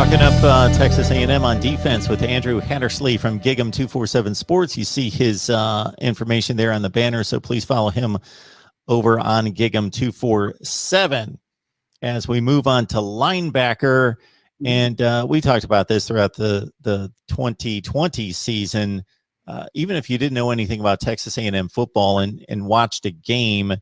Talking up Texas A&M on defense with Andrew Hattersley from Gig'em 247 Sports. You see his information there on the banner, so please follow him over on Gig'em 247. As we move on to linebacker, and we talked about this throughout the 2020 season. Even if you didn't know anything about Texas A&M football and watched a game,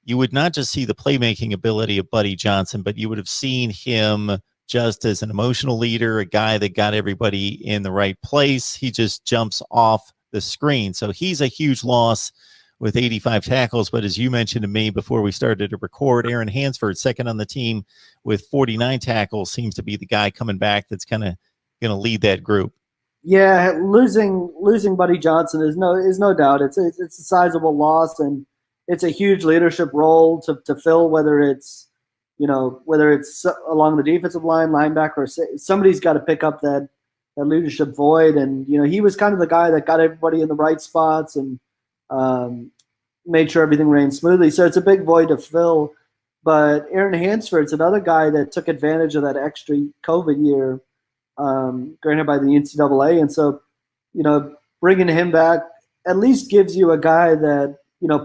you would not just see the playmaking ability of Buddy Johnson, but you would have seen him just as an emotional leader, a guy that got everybody in the right place. He just jumps off the screen. So he's a huge loss with 85 tackles. But as you mentioned to me before we started to record, Aaron Hansford, second on the team with 49 tackles, seems to be the guy coming back that's kind of going to lead that group. Yeah, losing Buddy Johnson is no doubt. It's a sizable loss, and it's a huge leadership role to fill, whether it's along the defensive line, linebacker, somebody's got to pick up that leadership void. And, he was kind of the guy that got everybody in the right spots and made sure everything ran smoothly. So it's a big void to fill. But Aaron Hansford's another guy that took advantage of that extra COVID year granted by the NCAA. And so, bringing him back at least gives you a guy that,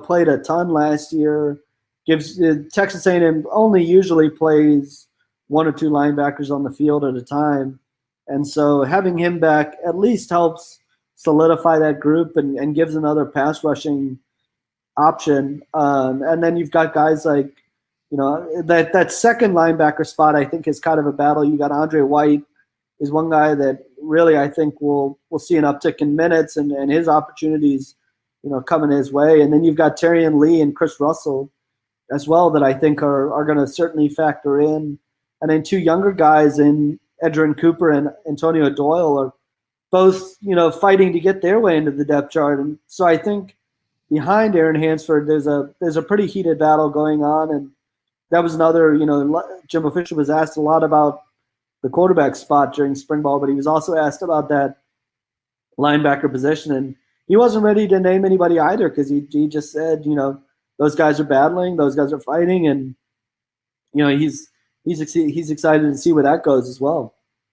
played a ton last year. Gives Texas A&M only usually plays one or two linebackers on the field at a time. And so having him back at least helps solidify that group and gives another pass rushing option. And then you've got guys like, that second linebacker spot, I think, is kind of a battle. You got Andre White is one guy that really, I think, will see an uptick in minutes and his opportunities, coming his way. And then you've got Terrion Lee and Chris Russell as well that I think are going to certainly factor in. And then two younger guys in Edgerrin Cooper and Antonio Doyle are both, fighting to get their way into the depth chart. And so I think behind Aaron Hansford, there's a pretty heated battle going on. And that was another, Jimbo Fisher was asked a lot about the quarterback spot during spring ball, but he was also asked about that linebacker position. And he wasn't ready to name anybody either, because he just said, those guys are battling, those guys are fighting, and he's excited to see where that goes as well.